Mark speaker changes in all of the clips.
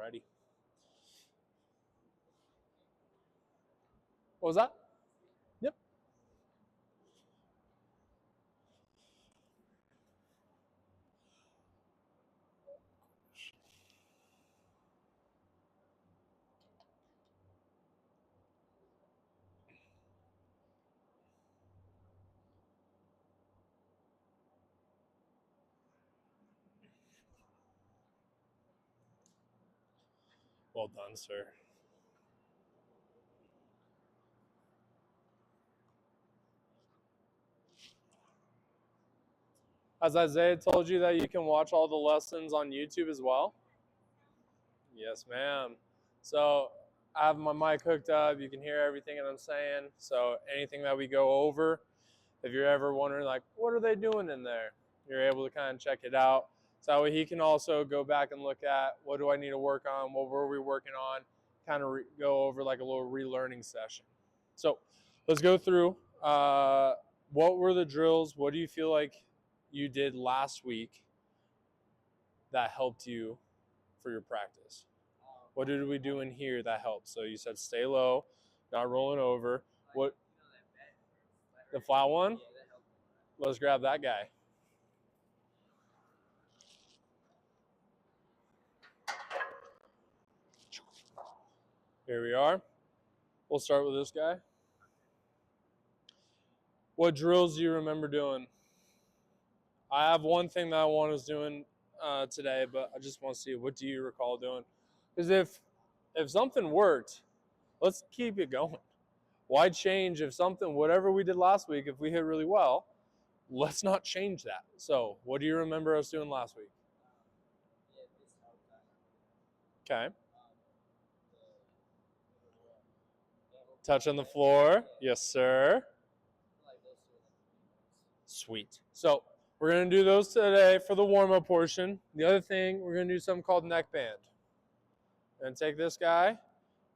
Speaker 1: Alrighty. What was that? Yep. Well done, sir. Has Isaiah told you that you can watch all the lessons on YouTube as well? Yes, ma'am. So I have my mic hooked up. You can hear everything that I'm saying. So anything that we go over, if you're ever wondering, like, what are they doing in there? You're able to kind of check it out. So that way he can also go back and look at what do I need to work on? What were we working on? Kind of go over like a little relearning session. So let's go through. What were the drills? What do you feel like you did last week that helped you for your practice? What did we do in here that helped? So you said stay low, not rolling over. What? The flat one? Let's grab that guy. Here we are. We'll start with this guy. What drills do you remember doing? I have one thing that I want us doing today, but I just want to see, what do you recall doing? Because if something worked, let's keep it going. Why change if something, whatever we did last week, if we hit really well, let's not change that. So what do you remember us doing last week? Okay. Touch on the floor. Yes, sir. Sweet. So we're going to do those today for the warm-up portion. The other thing, we're going to do something called neck band. And take this guy.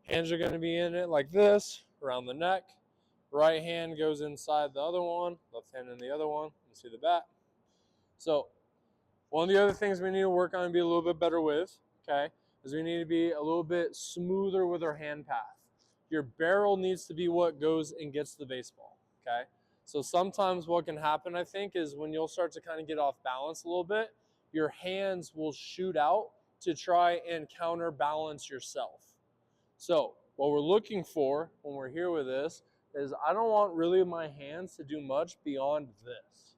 Speaker 1: Hands are going to be in it like this, around the neck. Right hand goes inside the other one. Left hand in the other one. You see the back. So one of the other things we need to work on and be a little bit better with, okay, is we need to be a little bit smoother with our hand path. Your barrel needs to be what goes and gets the baseball, okay? So sometimes what can happen, I think, is when you'll start to kind of get off balance a little bit, your hands will shoot out to try and counterbalance yourself. So what we're looking for when we're here with this is I don't want really my hands to do much beyond this,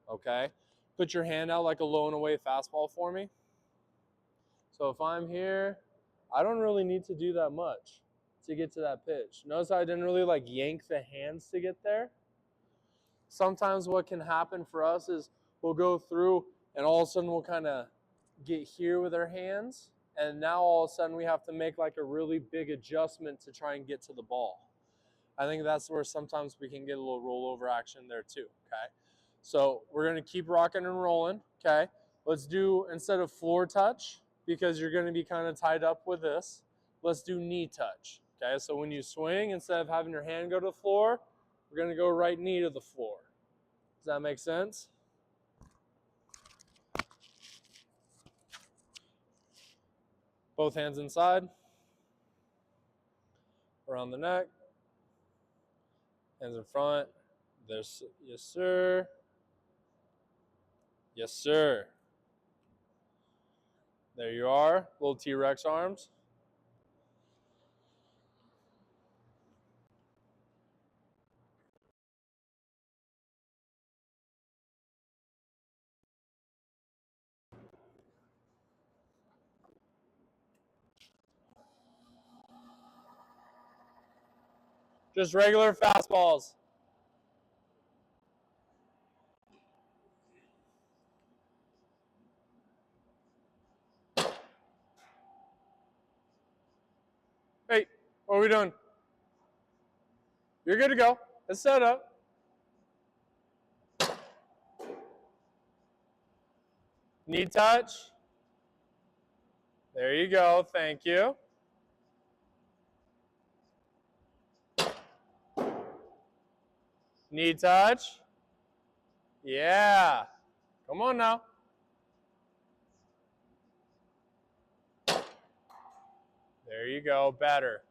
Speaker 1: okay? Put your hand out like a low and away fastball for me. So if I'm here, I don't really need to do that much to get to that pitch. Notice I didn't really like yank the hands to get there. Sometimes what can happen for us is we'll go through and all of a sudden we'll kind of get here with our hands, and now all of a sudden we have to make like a really big adjustment to try and get to the ball. I think that's where sometimes we can get a little rollover action there too, okay? So we're going to keep rocking and rolling, okay? Let's do, instead of floor touch, because you're going to be kind of tied up with this, let's do knee touch, okay? So when you swing, instead of having your hand go to the floor, we're going to go right knee to the floor. Does that make sense? Both hands inside, around the neck, hands in front. There's, yes, sir. Yes, sir. There you are, little T-Rex arms. Just regular fastballs. Hey, what are we doing? You're good to go. It's set up. Knee touch. There you go. Thank you. Knee touch. Yeah. Come on now. There you go, better.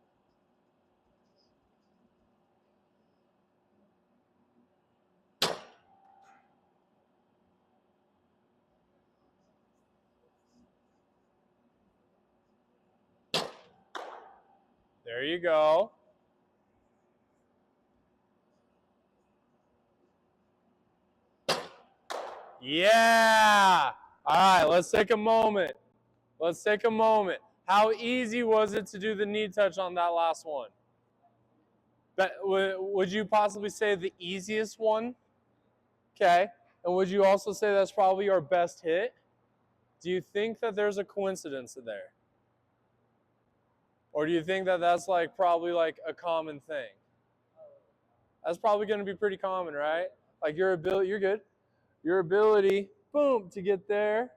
Speaker 1: There you go. Yeah. All right, let's take a moment. Let's take a moment. How easy was it to do the knee touch on that last one? But would you possibly say the easiest one? Okay. And would you also say that's probably your best hit? Do you think that there's a coincidence there? Or do you think that that's like probably like a common thing? That's probably going to be pretty common, right? Like your ability, you're good. Your ability, boom, to get there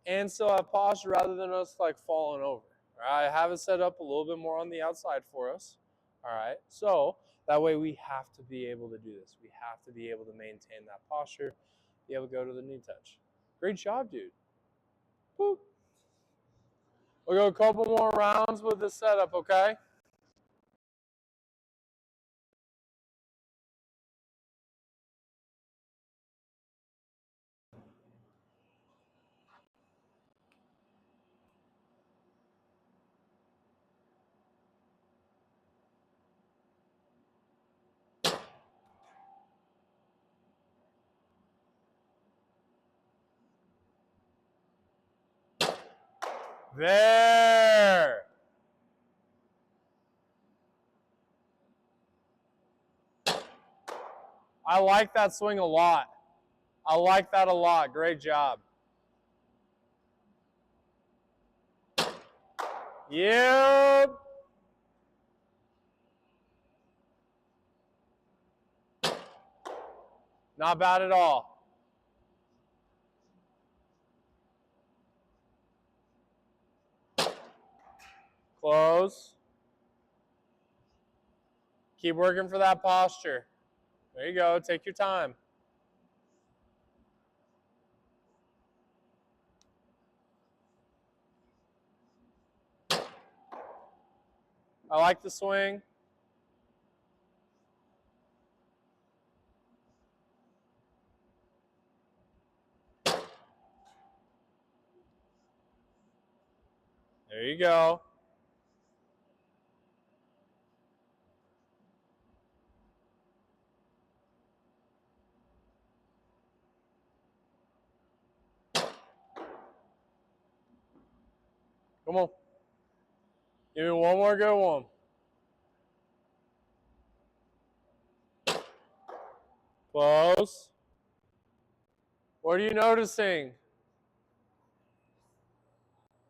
Speaker 1: and still have posture rather than us like falling over. All right, I have it set up a little bit more on the outside for us. All right, so that way we have to be able to do this. We have to be able to maintain that posture, be able to go to the knee touch. Great job, dude. Boop. We'll go a couple more rounds with the setup, okay? There. I like that swing a lot. I like that a lot. Great job. Yep. Not bad at all. Close. Keep working for that posture. There you go. Take your time. I like the swing. There you go. Come on. Give me one more good one. Close. What are you noticing?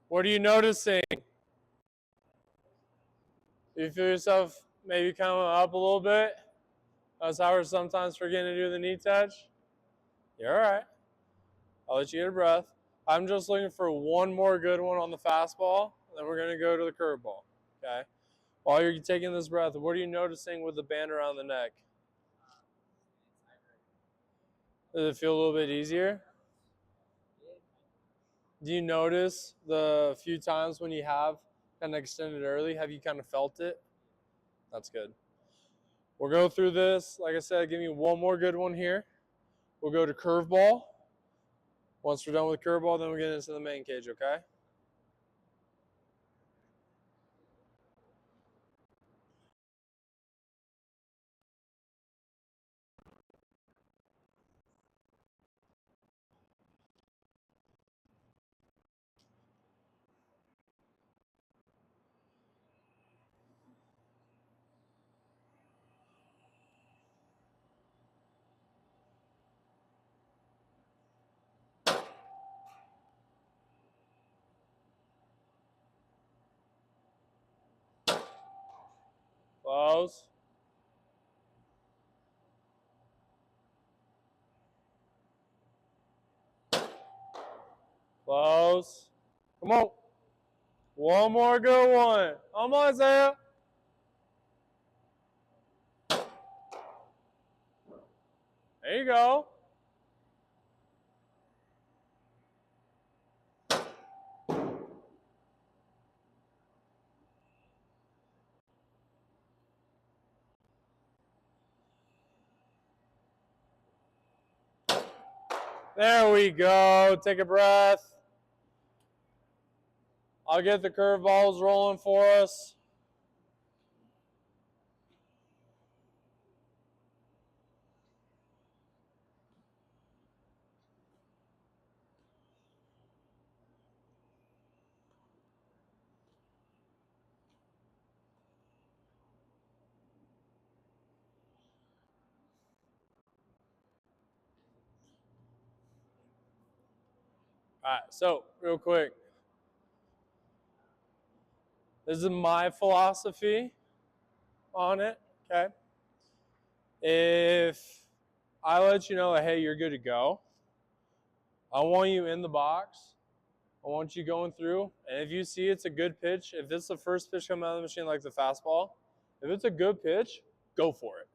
Speaker 1: What are you noticing? Do you feel yourself maybe coming up a little bit? That's how we're sometimes forgetting to do the knee touch. You're all right. I'll let you get a breath. I'm just looking for one more good one on the fastball, and then we're going to go to the curveball. Okay? While you're taking this breath, what are you noticing with the band around the neck? Does it feel a little bit easier? Do you notice the few times when you have kind of extended early, have you kind of felt it? That's good. We'll go through this. Like I said, give me one more good one here. We'll go to curveball. Once we're done with curveball, then we'll get into the main cage, okay? Close. Close. Come on. One more good one. Come on, Isaiah. There you go. There we go. Take a breath. I'll get the curveballs rolling for us. All right, so real quick, this is my philosophy on it, okay? If I let you know, hey, you're good to go, I want you in the box. I want you going through, and if you see it's a good pitch, if it's the first pitch coming out of the machine like the fastball, if it's a good pitch, go for it.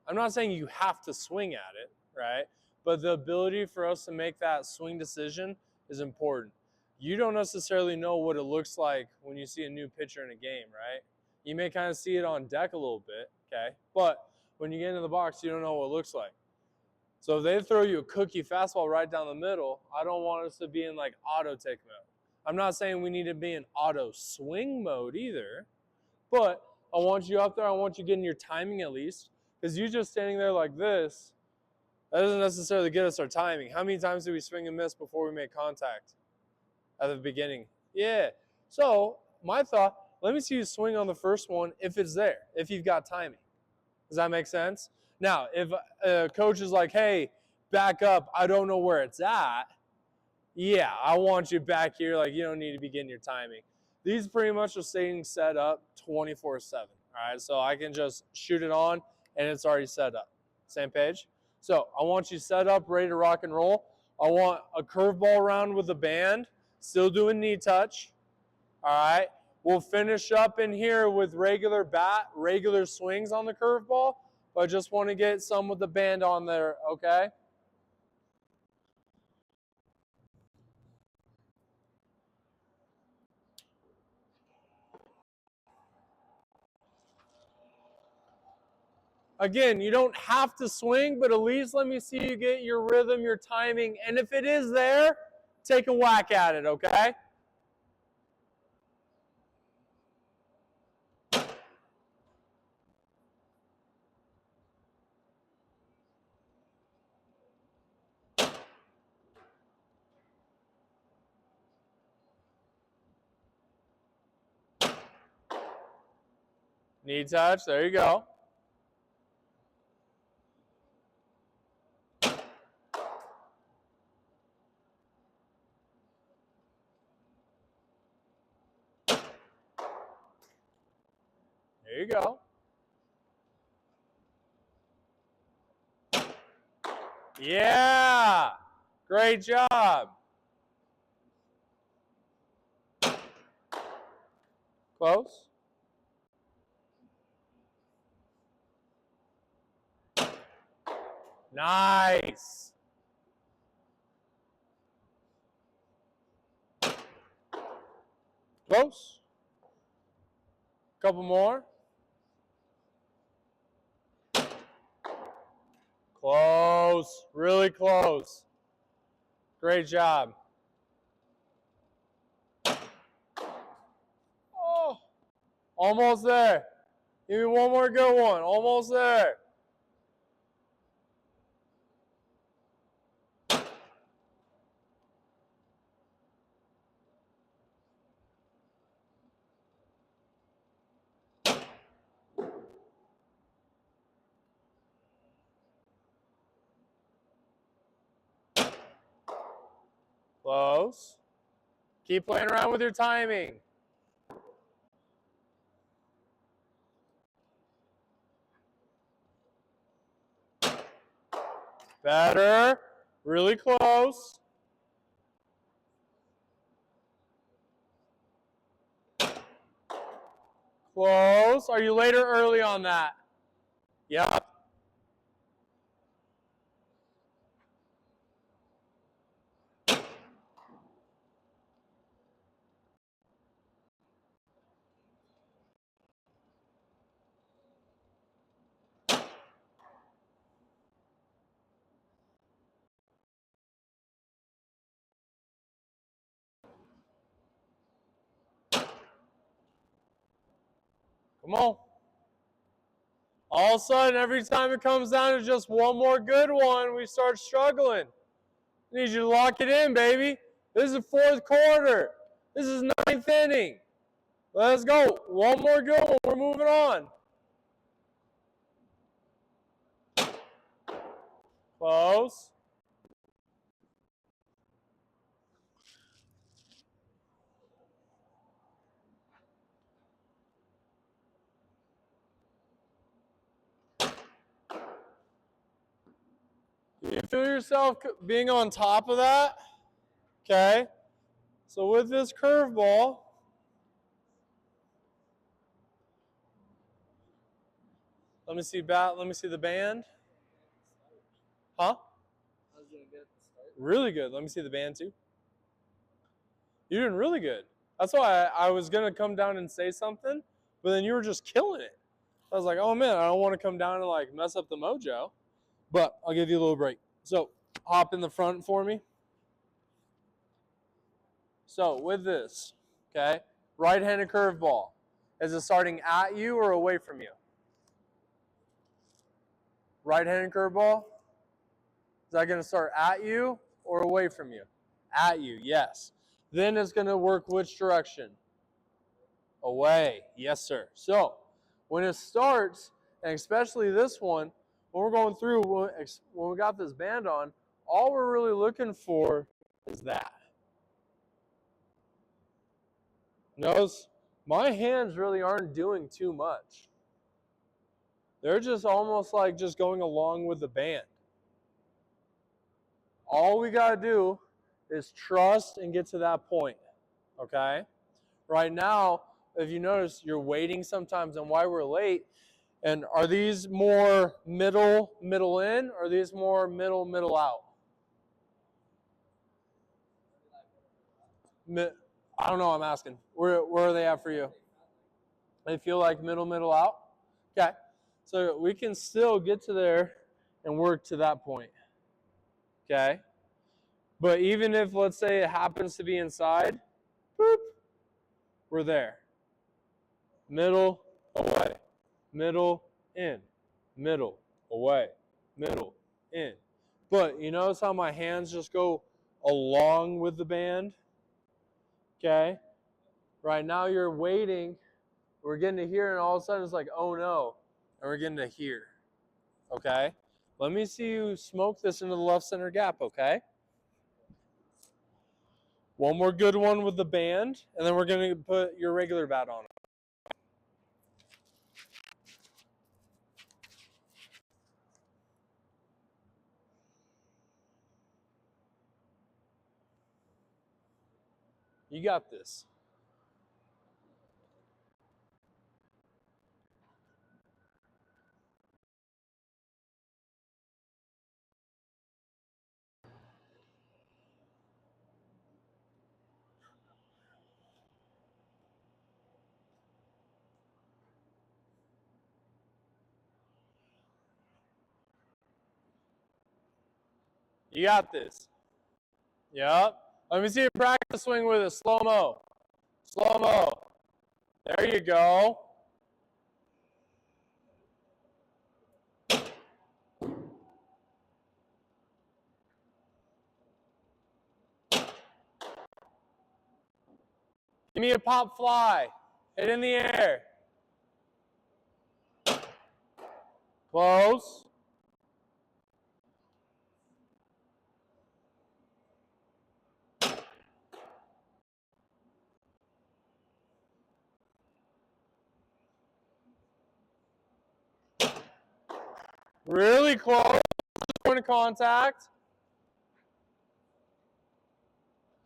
Speaker 1: I'm not saying you have to swing at it, right? But the ability for us to make that swing decision is important. You don't necessarily know what it looks like when you see a new pitcher in a game, right? You may kind of see it on deck a little bit, okay? But when you get into the box, you don't know what it looks like. So if they throw you a cookie fastball right down the middle, I don't want us to be in like auto take mode. I'm not saying we need to be in auto swing mode either, but I want you up there. I want you getting your timing at least, because you just standing there like this, that doesn't necessarily get us our timing. How many times do we swing and miss before we make contact at the beginning? Yeah. So my thought, let me see you swing on the first one if it's there, if you've got timing. Does that make sense? Now, if a coach is like, hey, back up, I don't know where it's at, yeah, I want you back here. Like, you don't need to be getting your timing. These pretty much are staying set up 24/7. All right, so I can just shoot it on, and it's already set up. Same page? So I want you set up, ready to rock and roll. I want a curveball round with a band, still doing knee touch. All right, we'll finish up in here with regular swings on the curveball, but I just want to get some with the band on there, okay? Again, you don't have to swing, but at least let me see you get your rhythm, your timing, and if it is there, take a whack at it, okay? Knee touch, there you go. There you go. Yeah, great job. Close. Nice. Close. Couple more. Close, really close. Great job. Oh, almost there. Give me one more good one. Almost there. Close. Keep playing around with your timing. Better. Really close. Close. Are you late or early on that? Yep. Come on. All of a sudden, every time it comes down to just one more good one, we start struggling. I need you to lock it in, baby. This is fourth quarter. This is ninth inning. Let's go. One more good one. We're moving on. Close. You feel yourself being on top of that? Okay. So with this curveball, let me see the band. Huh? Really good. Let me see the band too. You're doing really good. That's why I was going to come down and say something, but then you were just killing it. I was like, oh man, I don't want to come down and like mess up the mojo, but I'll give you a little break. So hop in the front for me. So with this, okay, right-handed curveball. Is it starting at you or away from you? Right-handed curveball. Is that going to start at you or away from you? At you, yes. Then it's going to work which direction? Away, yes sir. So when it starts, and especially this one, when we're going through, when we got this band on, all we're really looking for is that. Notice my hands really aren't doing too much. They're just almost like just going along with the band. All we got to do is trust and get to that point, okay? Right now, if you notice, you're waiting sometimes on why we're late. And are these more middle in, or are these more middle out? I don't know, I'm asking. Where are they at for you? They feel like middle out? Okay. So we can still get to there and work to that point. Okay? But even if, let's say, it happens to be inside, boop, we're there. Middle, away. Middle, in. Middle, away. Middle, in. But you notice how my hands just go along with the band? Okay? Right now you're waiting. We're getting to here, and all of a sudden it's like, oh no. And we're getting to here. Okay? Let me see you smoke this into the left center gap, okay? One more good one with the band, and then we're going to put your regular bat on. You got this. You got this. Yep. Let me see you practice swing with it. Slow-mo. Slow-mo. There you go. Give me a pop fly. Hit in the air. Close. Really close. Point of contact.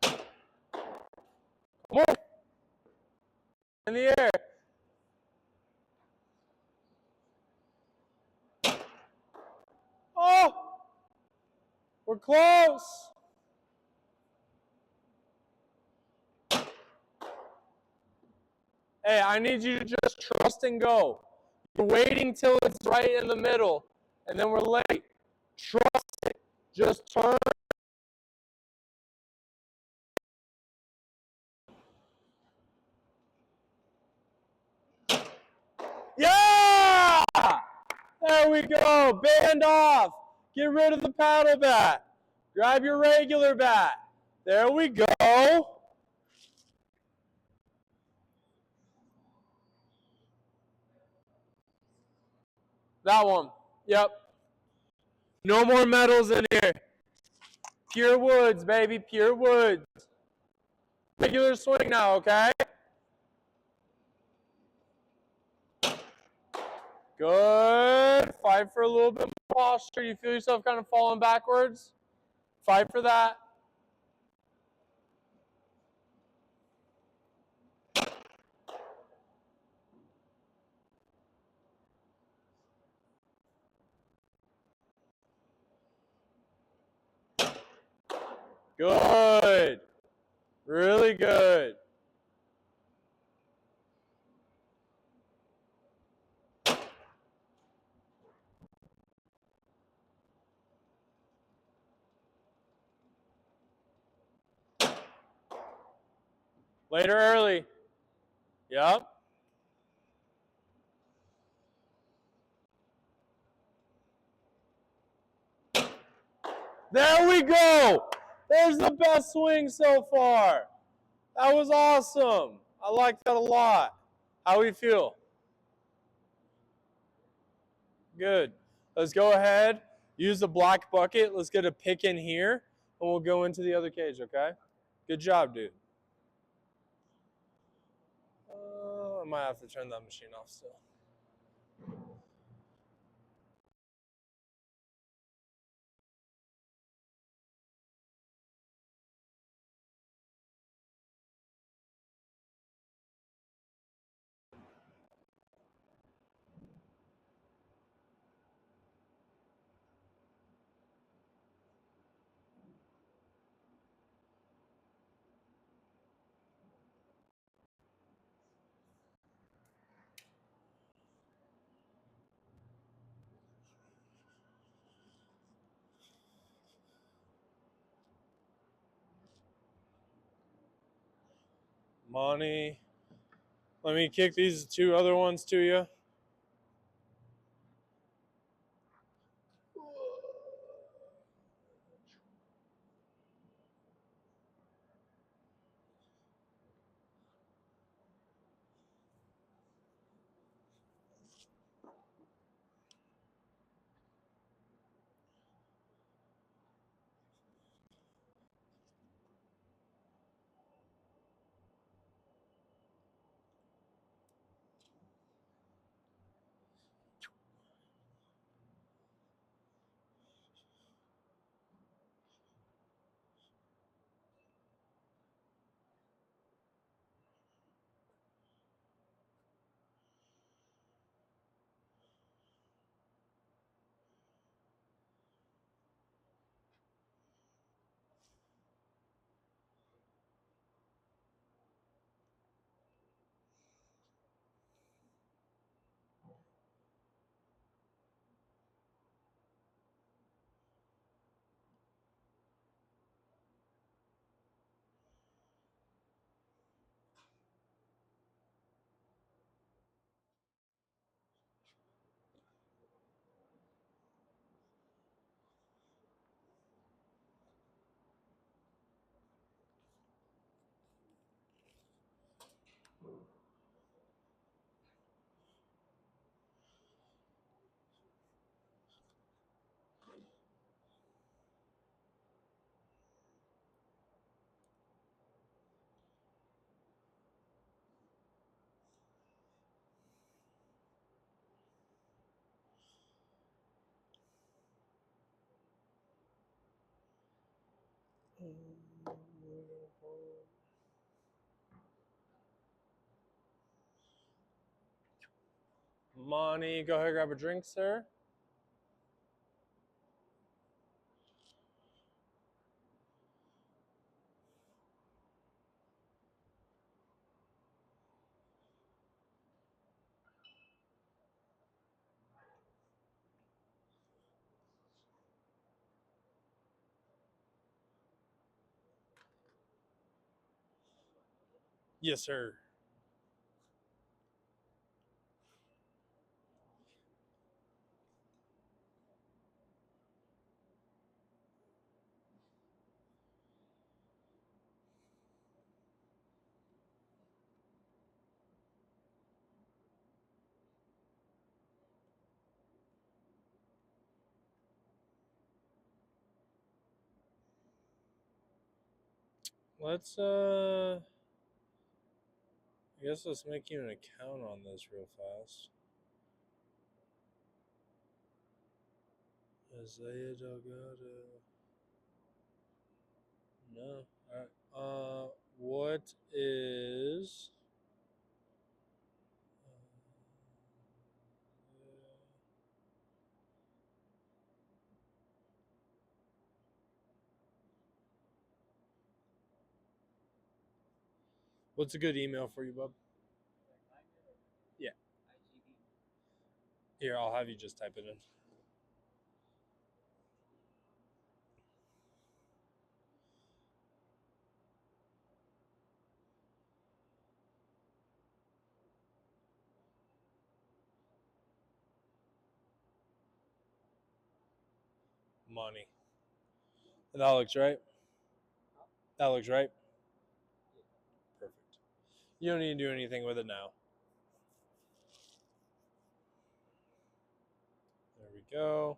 Speaker 1: Come on. In the air. Oh! We're close. Hey, I need you to just trust and go. You're waiting till it's right in the middle, and then we're late. Trust it. Just turn. There we go. Band off. Get rid of the paddle bat. Grab your regular bat. There we go. That one. Yep. No more metals in here. Pure woods, baby. Pure woods. Regular swing now, okay? Good. Fight for a little bit more posture. You feel yourself kind of falling backwards? Fight for that. Good. Really good. Later early. Yep. There we go. There's the best swing so far. That was awesome. I like that a lot. How do we feel? Good. Let's go ahead. Use the black bucket. Let's get a pick in here, and we'll go into the other cage, okay? Good job, dude. I might have to turn that machine off still. Money. Let me kick these two other ones to you. Money, go ahead, grab a drink, sir. Yes, sir. Let's I guess let's make you an account on this real fast. Isiah Delgado. No. Alright. What is what's a good email for you, bub? Yeah. Here, I'll have you just type it in. Money. That looks right. That looks right. Perfect. You don't need to do anything with it now. There we go.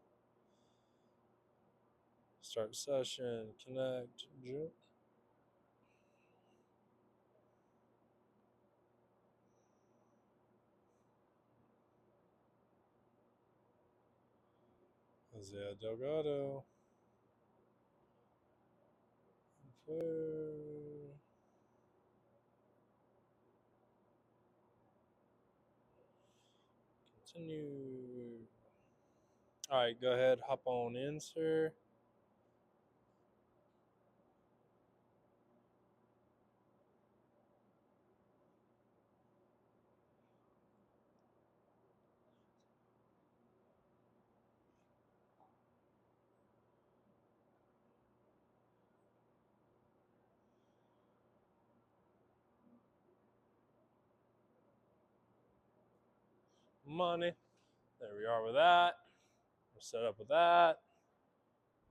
Speaker 1: Start session. Connect. Isiah Delgado. Continue. All right, go ahead. Hop on in, sir. Money. There we are with that. We're set up with that.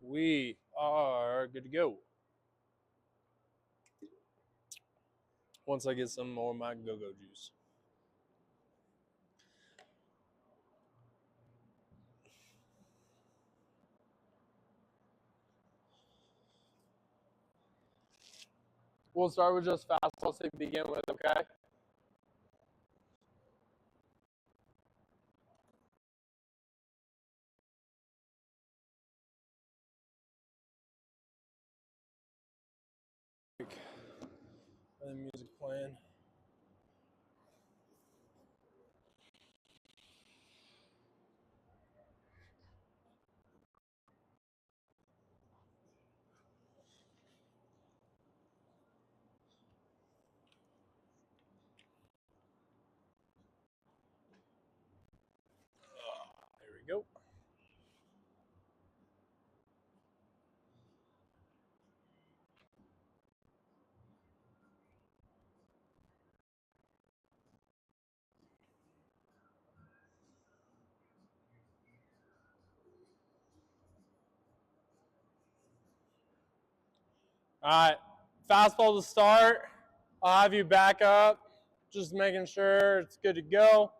Speaker 1: We are good to go. Once I get some more of my go-go juice. We'll start with just fastballs to begin with, okay? The music playing. There we go. All right, fastball to start. I'll have you back up, just making sure it's good to go.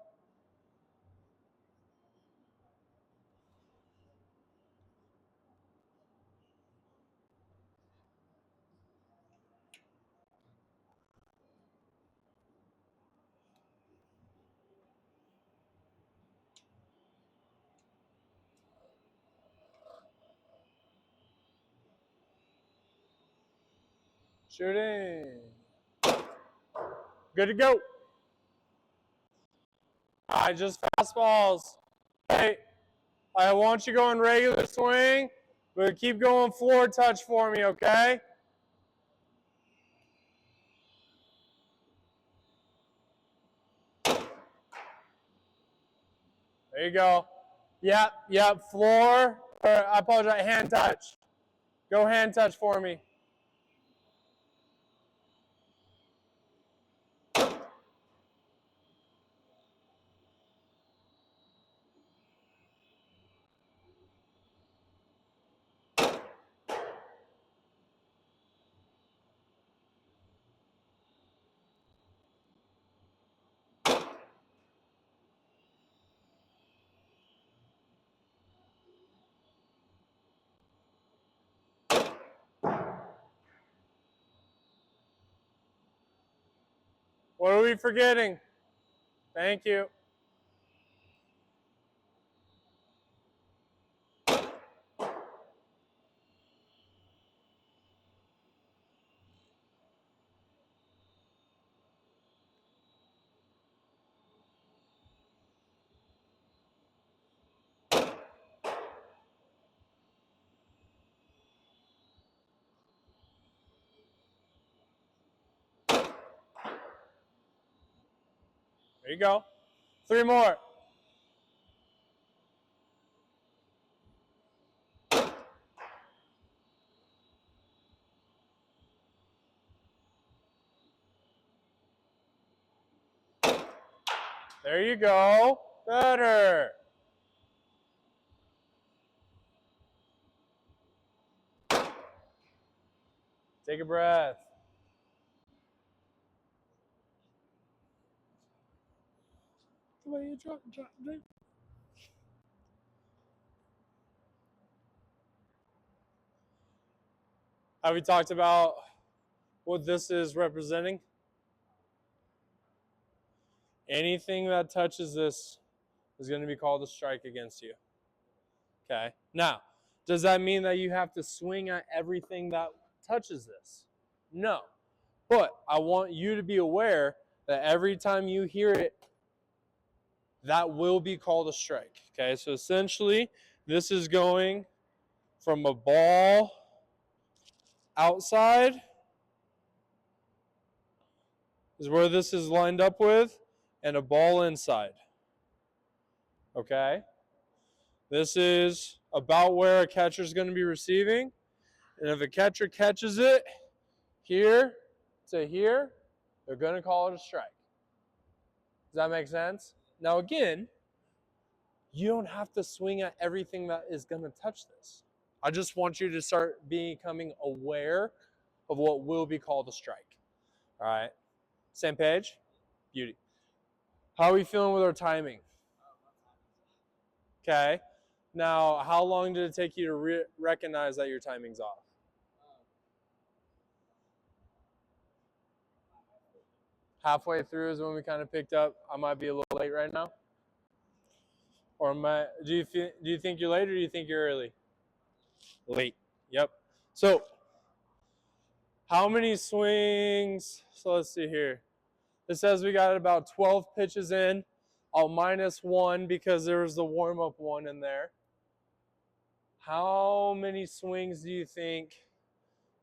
Speaker 1: Shooting. Good to go. All right, just fastballs. Hey, I want you going regular swing, but keep going floor touch for me, okay? There you go. Yep, floor, or I apologize, hand touch. Go hand touch for me. What are we forgetting? Thank you. There you go. 3 more. There you go. Better. Take a breath. The way you drop. Have we talked about what this is representing? Anything that touches this is going to be called a strike against you. Okay. Now, does that mean that you have to swing at everything that touches this? No. But I want you to be aware that every time you hear it, that will be called a strike. Okay. So essentially, this is going from a ball outside is where this is lined up with, and a ball inside. Okay? This is about where a catcher is going to be receiving. And if a catcher catches it here to here, they're going to call it a strike. Does that make sense? Now, again, you don't have to swing at everything that is going to touch this. I just want you to start becoming aware of what will be called a strike. All right? Same page? Beauty. How are we feeling with our timing? Okay. Now, how long did it take you to recognize that your timing's off? Halfway through is when we kind of picked up, I might be a little late right now? Or do you think you're late or do you think you're early? Late. Yep. So, how many swings? So let's see here. It says we got about 12 pitches in. I'll minus 1 because there was the warm-up one in there. How many swings do you think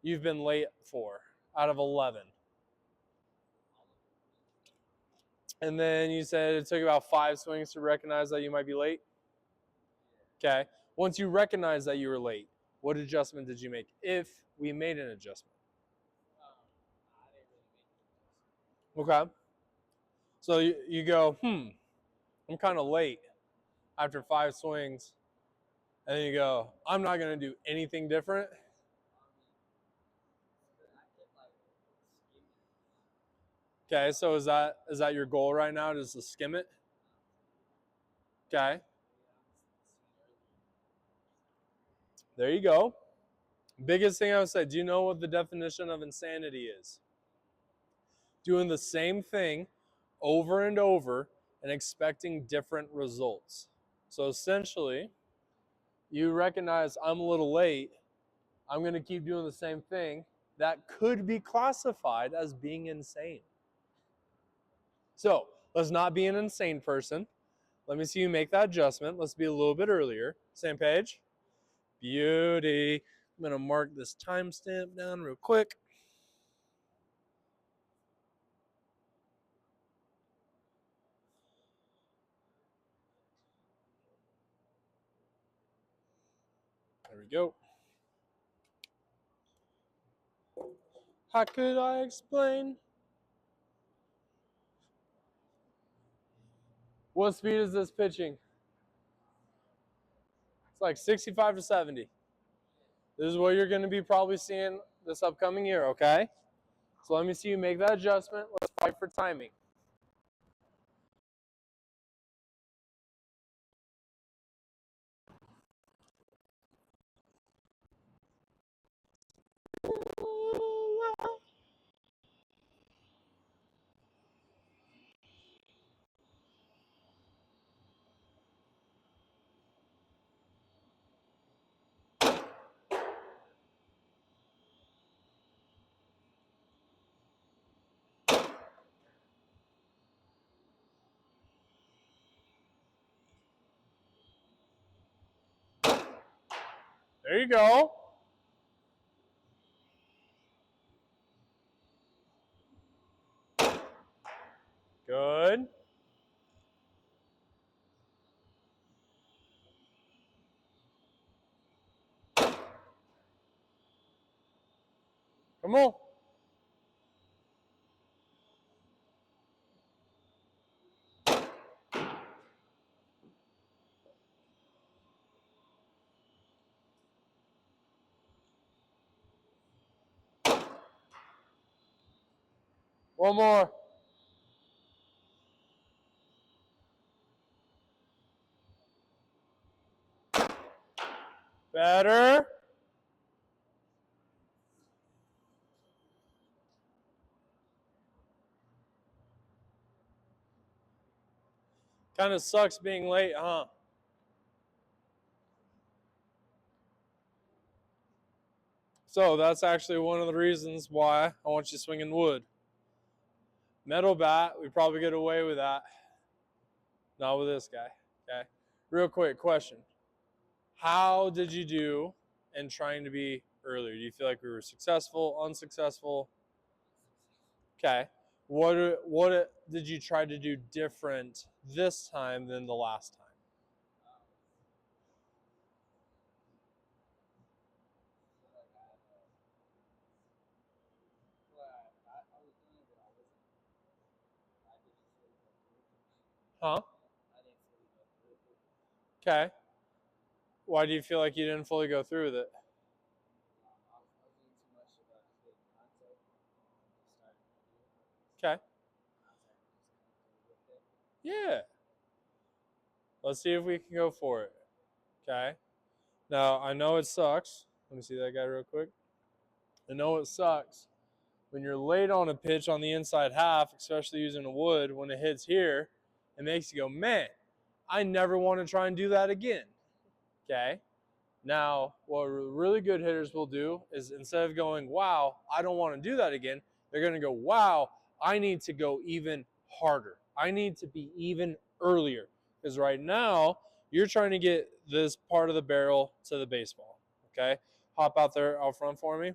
Speaker 1: you've been late for out of 11? And then you said it took about 5 swings to recognize that you might be late? Okay. Once you recognize that you were late, what adjustment did you make, if we made an adjustment? Okay. So you go, I'm kind of late after 5 swings. And then you go, I'm not going to do anything different. Okay, so is that your goal right now, just to skim it? Okay. There you go. Biggest thing I would say, do you know what the definition of insanity is? Doing the same thing over and over and expecting different results. So essentially, you recognize I'm a little late. I'm going to keep doing the same thing. That could be classified as being insane. So let's not be an insane person. Let me see you make that adjustment. Let's be a little bit earlier. Same page. Beauty. I'm going to mark this timestamp down real quick. There we go. How could I explain? What speed is this pitching? It's like 65 to 70. This is what you're going to be probably seeing this upcoming year, okay? So let me see you make that adjustment. Let's fight for timing. There you go. Good. Come on. One more. Better. Kind of sucks being late, huh? So that's actually one of the reasons why I want you swinging wood. Metal bat, we probably get away with that. Not with this guy, okay? Real quick question. How did you do in trying to be earlier? Do you feel like we were successful, unsuccessful? Okay. What did you try to do different this time than the last time? Huh? Okay. Why do you feel like you didn't fully go through with it? Okay. Yeah. Let's see if we can go for it. Okay. Now, I know it sucks. Let me see that guy real quick. I know it sucks when you're late on a pitch on the inside half, especially using a wood, when it hits here, it makes you go, man, I never want to try and do that again. Okay. Now, what really good hitters will do is instead of going, wow, I don't want to do that again, they're going to go, wow, I need to go even harder. I need to be even earlier. Because right now, you're trying to get this part of the barrel to the baseball. Okay? Hop out there out front for me.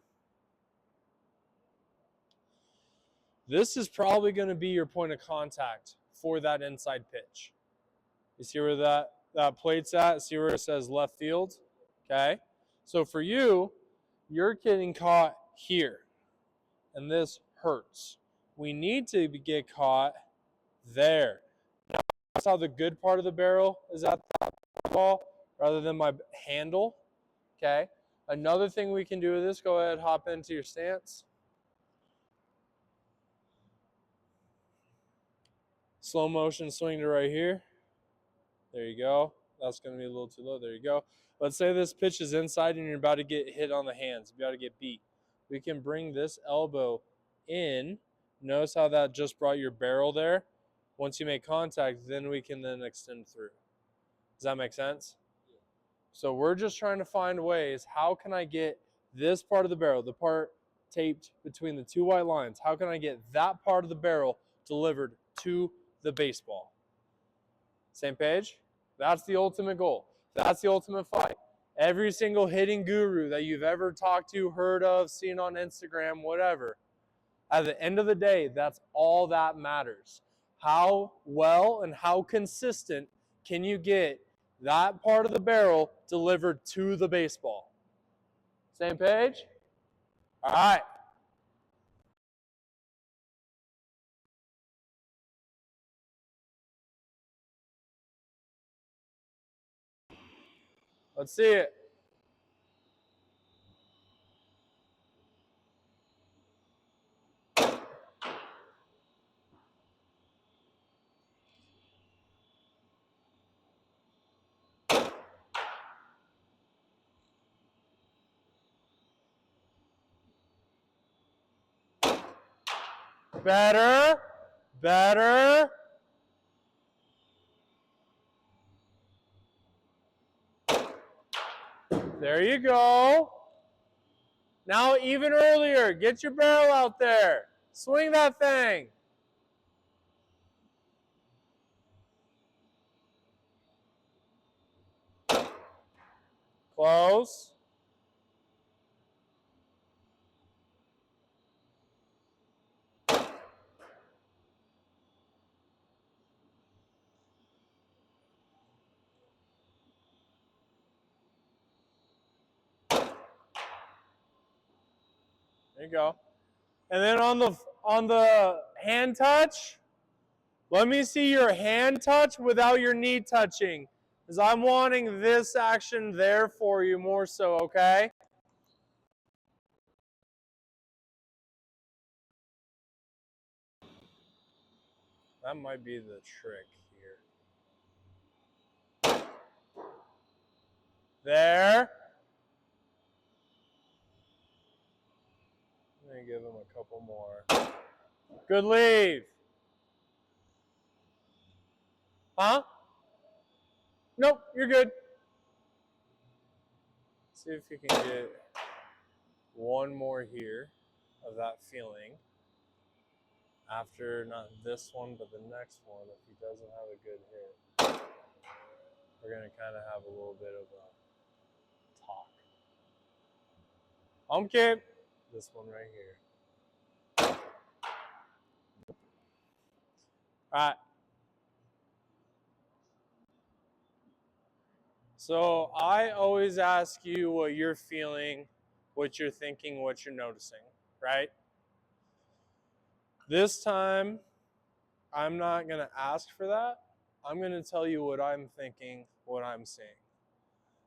Speaker 1: This is probably going to be your point of contact for that inside pitch. You see where that plate's at? See where it says left field? Okay? So for you, you're getting caught here, and this hurts. We need to get caught there. Now, that's how the good part of the barrel is at the ball rather than my handle. Okay? Another thing we can do with this, go ahead, hop into your stance. Slow motion swing to right here. There you go. That's going to be a little too low. There you go. Let's say this pitch is inside and you're about to get hit on the hands. You're about to get beat. We can bring this elbow in. Notice how that just brought your barrel there. Once you make contact, then we can then extend through. Does that make sense? So we're just trying to find ways. How can I get this part of the barrel, the part taped between the two white lines, how can I get that part of the barrel delivered to the baseball? Same page? That's the ultimate goal. That's the ultimate fight. Every single hitting guru that you've ever talked to, heard of, seen on Instagram, whatever, at the end of the day, that's all that matters. How well and how consistent can you get that part of the barrel delivered to the baseball? Same page? All right. Let's see it. Better. Better. There you go. Now even earlier, get your barrel out there. Swing that thing. Close. There you go. And then on the hand touch, let me see your hand touch without your knee touching. Because I'm wanting this action there for you more so, okay? That might be the trick here. There. Let me give him a couple more. Good leave. Huh? Nope, you're good. See if you can get one more here of that feeling. After not this one, but the next one, if he doesn't have a good hit, we're going to kind of have a little bit of a talk. Okay. This one right here. All right. So I always ask you what you're feeling, what you're thinking, what you're noticing, right? This time, I'm not going to ask for that. I'm going to tell you what I'm thinking, what I'm seeing.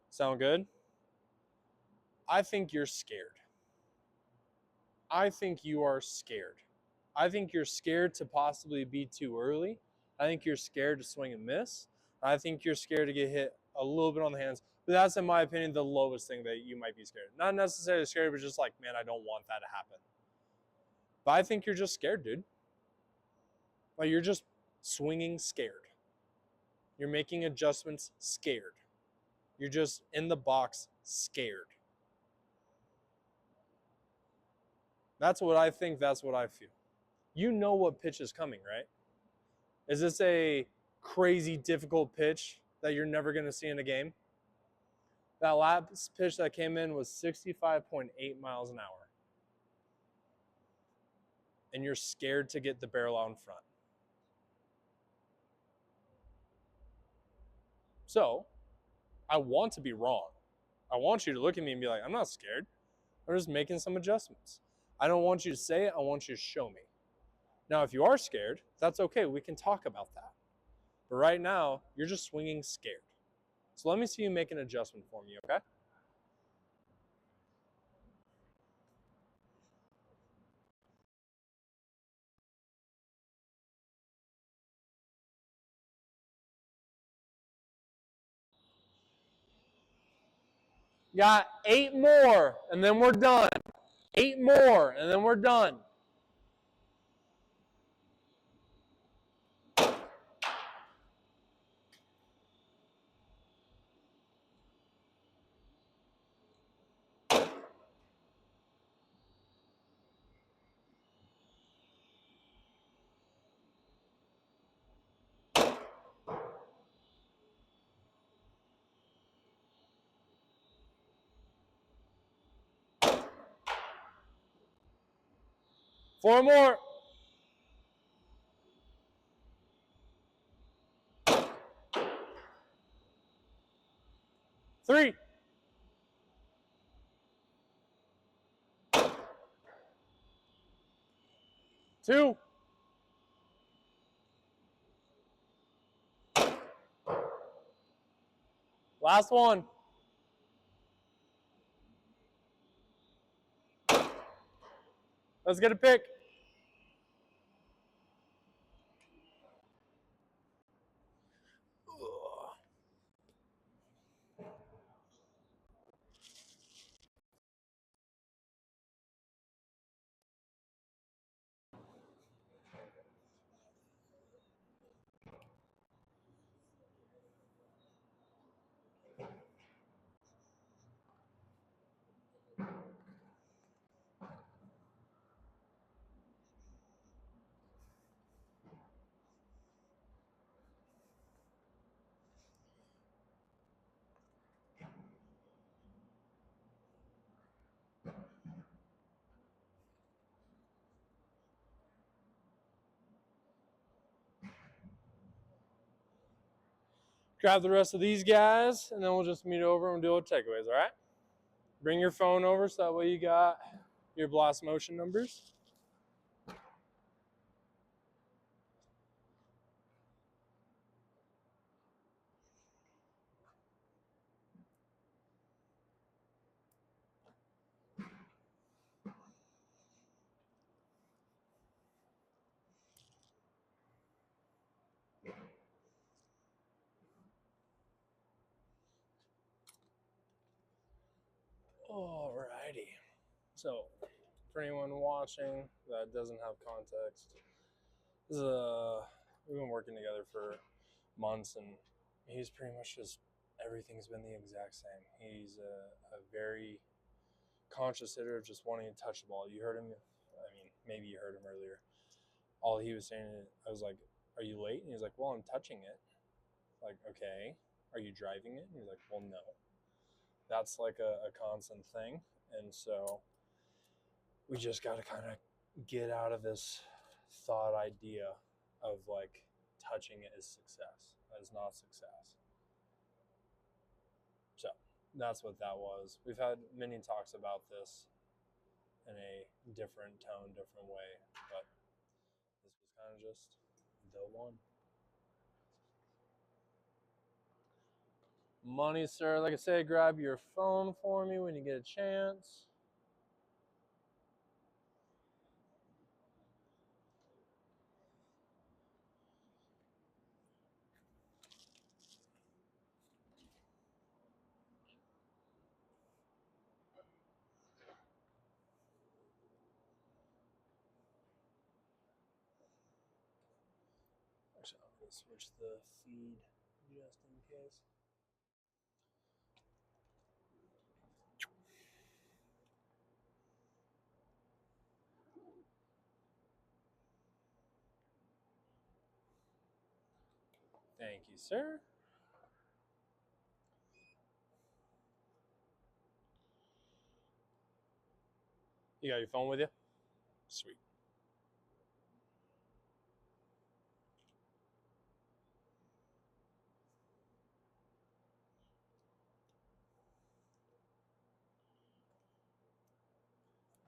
Speaker 1: Sound good? I think you're scared. I think you are scared. I think you're scared to possibly be too early. I think you're scared to swing and miss. I think you're scared to get hit a little bit on the hands. But that's, in my opinion, the lowest thing that you might be scared. Not necessarily scared, but just like, man, I don't want that to happen. But I think you're just scared, dude. Like, you're just swinging scared. You're making adjustments scared. You're just in the box scared. That's what I think. That's what I feel. You know what pitch is coming, right? Is this a crazy difficult pitch that you're never going to see in a game? That last pitch that came in was 65.8 miles an hour. And you're scared to get the barrel out in front. So, I want to be wrong. I want you to look at me and be like, I'm not scared. I'm just making some adjustments. I don't want you to say it. I want you to show me. Now, if you are scared, that's okay. We can talk about that. But right now, you're just swinging scared. So let me see you make an adjustment for me, okay? Got 8 more, and then we're done. 8 more, and then we're done. Four more. 3. 2. Last one. Let's get a pick. Grab the rest of these guys, and then we'll just meet over and do our takeaways, all right? Bring your phone over so that way you got your blast motion numbers. Alrighty. So, for anyone watching that doesn't have context, this is we've been working together for months, and he's pretty much just everything's been the exact same. He's a very conscious hitter of just wanting to touch the ball. You heard him. I mean, maybe you heard him earlier. All he was saying, I was like, "Are you late?" And he was like, "Well, I'm touching it." Like, okay. Are you driving it? And he's like, "Well, no." That's like a constant thing, and so we just got to kind of get out of this thought idea of like touching it is success. That is not success. So that's what that was. We've had many talks about this in a different tone, different way, but this was kind of just the one. Money, sir. Like I say, grab your phone for me when you get a chance. Actually, I'm going to switch the feed just in case. Thank you, sir. You got your phone with you? Sweet.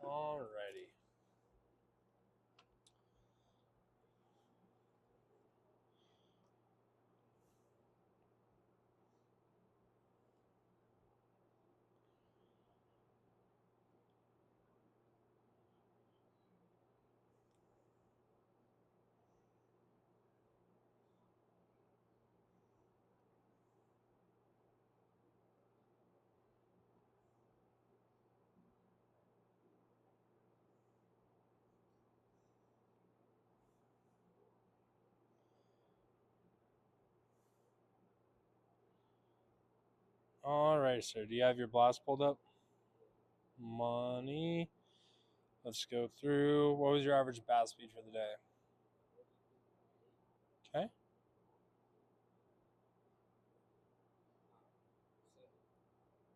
Speaker 1: Alrighty. Alright, sir. Do you have your blast pulled up? Money. Let's go through. What was your average bat speed for the day? Okay.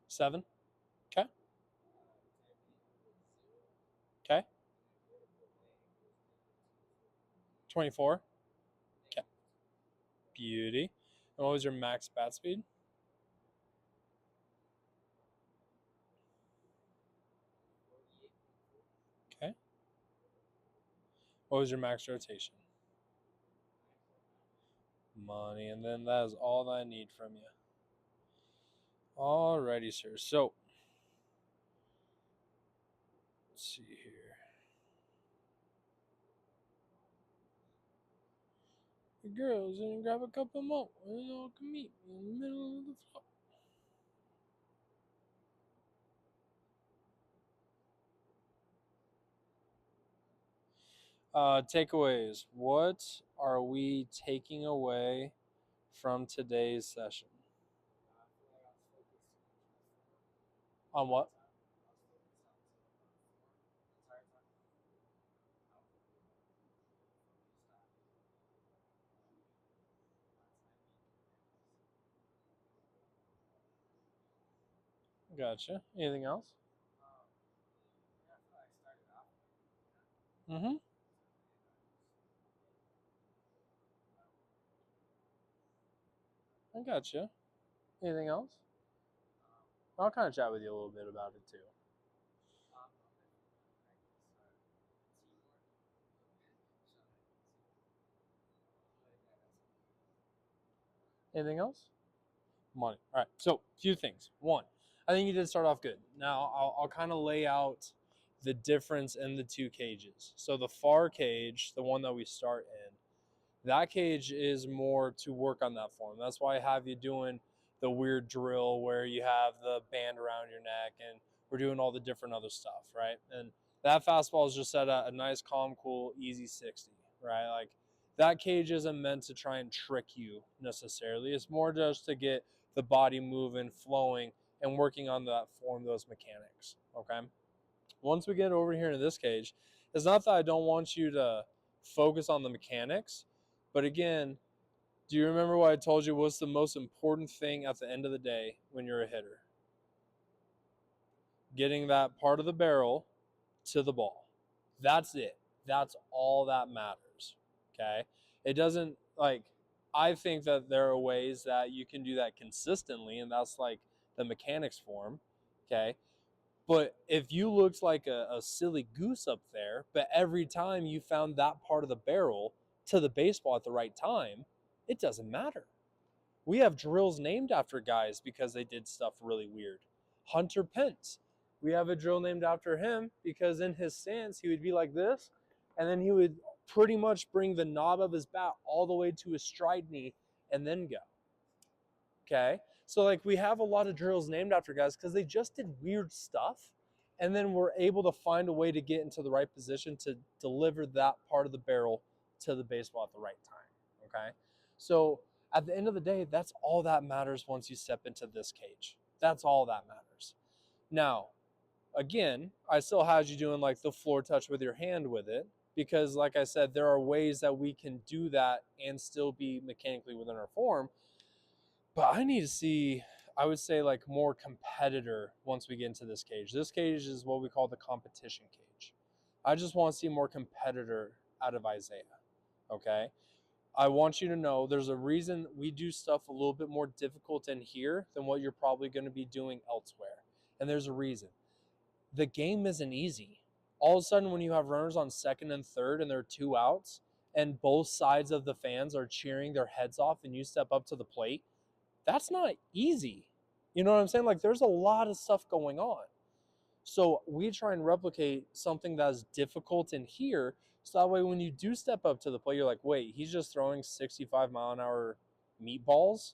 Speaker 1: 7. Okay. Okay. 24. Okay. Beauty. And what was your max bat speed? Okay. What was your max rotation? Money. And then that is all that I need from you. Alrighty, sir. So, let's see here. The girls, and grab a couple more. And all can meet me in the middle of the floor. Takeaways. What are we taking away from today's session? On what? Gotcha. Anything else? Mm-hmm. I gotcha. Anything else? I'll kind of chat with you a little bit about it too. Anything else? Money. All right. So, a few things. One, I think you did start off good. Now, I'll kind of lay out the difference in the two cages. So, the far cage, the one that we start in, that cage is more to work on that form. That's why I have you doing the weird drill where you have the band around your neck and we're doing all the different other stuff, right? And that fastball is just set at a nice, calm, cool, easy 60, right? Like that cage isn't meant to try and trick you necessarily. It's more just to get the body moving, flowing, and working on that form, those mechanics, okay? Once we get over here into this cage, it's not that I don't want you to focus on the mechanics, but again, do you remember what I told you was the most important thing at the end of the day when you're a hitter? Getting that part of the barrel to the ball. That's it. That's all that matters. Okay? It doesn't, like, I think that there are ways that you can do that consistently, and that's like the mechanics form. Okay? But if you looked like a silly goose up there, but every time you found that part of the barrel to the baseball at the right time, it doesn't matter. We have drills named after guys because they did stuff really weird. Hunter Pence, we have a drill named after him because in his stance, he would be like this, and then he would pretty much bring the knob of his bat all the way to his stride knee and then go. Okay? So, like, we have a lot of drills named after guys because they just did weird stuff, and then we're able to find a way to get into the right position to deliver that part of the barrel to the baseball at the right time. Okay? So, at the end of the day, that's all that matters once you step into this cage. That's all that matters. Now, again, I still had you doing like the floor touch with your hand with it because, like I said, there are ways that we can do that and still be mechanically within our form. But I need to see, I would say, like more competitor once we get into this cage. This cage is what we call the competition cage. I just want to see more competitor out of Isiah. Okay? I want you to know there's a reason we do stuff a little bit more difficult in here than what you're probably going to be doing elsewhere. And there's a reason. The game isn't easy. All of a sudden, when you have runners on second and third and there are 2 outs, and both sides of the fans are cheering their heads off and you step up to the plate, that's not easy. You know what I'm saying? Like, there's a lot of stuff going on. So we try and replicate something that's difficult in here. So that way, when you do step up to the plate, you're like, wait, he's just throwing 65-mile-an-hour meatballs?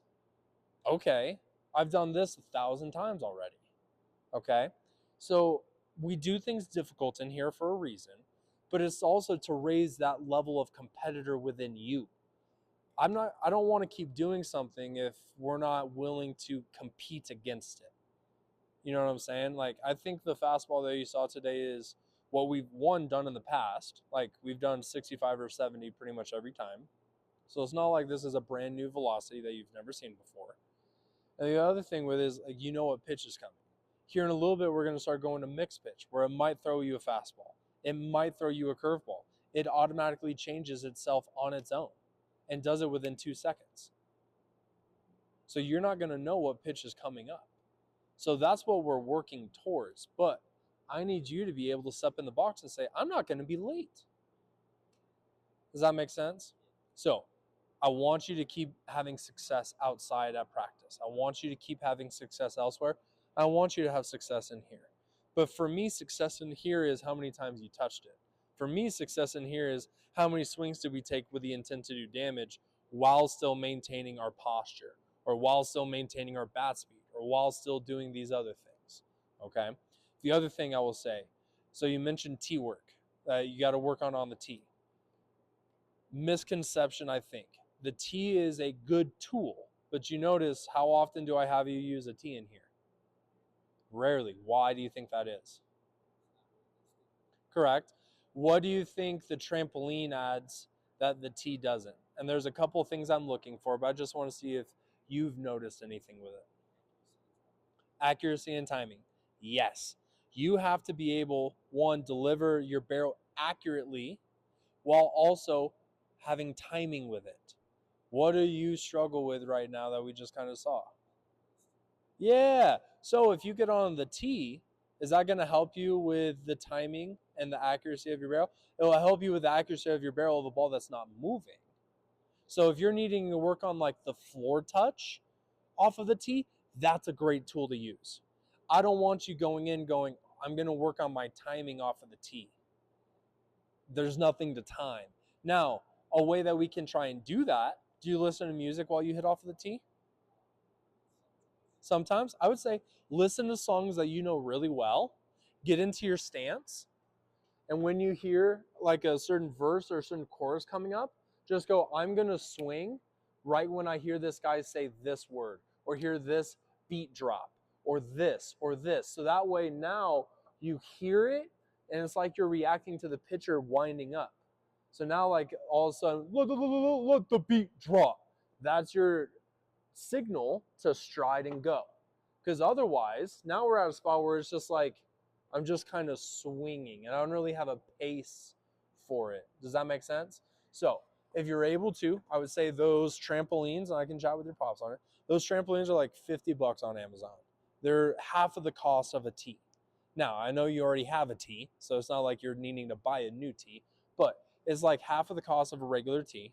Speaker 1: Okay. I've done this 1,000 times already. Okay. So we do things difficult in here for a reason, but it's also to raise that level of competitor within you. I don't want to keep doing something if we're not willing to compete against it. You know what I'm saying? Like, I think the fastball that you saw today is what we've done in the past. Like, we've done 65 or 70 pretty much every time. So it's not like this is a brand new velocity that you've never seen before. And the other thing with it is, like, you know what pitch is coming. Here in a little bit, we're going to start going to mixed pitch, where it might throw you a fastball. It might throw you a curveball. It automatically changes itself on its own and does it within 2 seconds. So you're not going to know what pitch is coming up. So that's what we're working towards. But I need you to be able to step in the box and say, I'm not going to be late. Does that make sense? So I want you to keep having success outside at practice. I want you to keep having success elsewhere. I want you to have success in here. But for me, success in here is how many times you touched it. For me, success in here is how many swings did we take with the intent to do damage while still maintaining our posture, or while still maintaining our bat speed, or while still doing these other things. Okay? The other thing I will say, so you mentioned tee work. You got to work on the tee. Misconception, I think. The tee is a good tool, but you notice how often do I have you use a tee in here? Rarely. Why do you think that is? Correct. What do you think the trampoline adds that the tee doesn't? And there's a couple of things I'm looking for, but I just want to see if you've noticed anything with it. Accuracy and timing. Yes. You have to be able, one, deliver your barrel accurately while also having timing with it. What do you struggle with right now that we just kind of saw? Yeah. So if you get on the tee, is that going to help you with the timing and the accuracy of your barrel? It will help you with the accuracy of your barrel of a ball that's not moving. So if you're needing to work on like the floor touch off of the tee, that's a great tool to use. I don't want you going in going, I'm going to work on my timing off of the tee. There's nothing to time. Now, a way that we can try and do that, do you listen to music while you hit off of the tee? Sometimes. I would say listen to songs that you know really well, get into your stance, and when you hear like a certain verse or a certain chorus coming up, just go, I'm going to swing right when I hear this guy say this word or hear this beat drop or this or this. So that way now you hear it and it's like you're reacting to the pitcher winding up. So now like all of a sudden, let the beat drop. That's your signal to stride and go. Because otherwise, now we're at a spot where it's just like, I'm just kind of swinging and I don't really have a pace for it. Does that make sense? So if you're able to, I would say those trampolines, and I can chat with your pops on it, those trampolines are like $50 on Amazon. They're half of the cost of a tee. Now, I know you already have a tee, so it's not like you're needing to buy a new tee, but it's like half of the cost of a regular tee,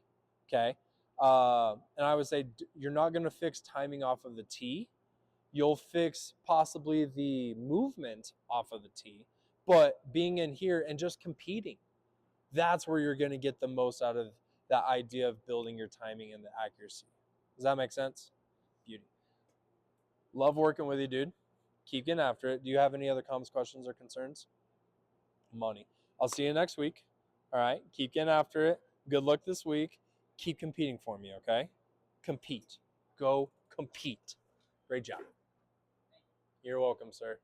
Speaker 1: okay? And I would say you're not going to fix timing off of the tee. You'll fix possibly the movement off of the tee, but being in here and just competing, that's where you're going to get the most out of that idea of building your timing and the accuracy. Does that make sense? Beauty. Love working with you, dude. Keep getting after it. Do you have any other comments, questions, or concerns? Money. I'll see you next week. All right. Keep getting after it. Good luck this week. Keep competing for me, okay? Compete. Go compete. Great job. You're welcome, sir.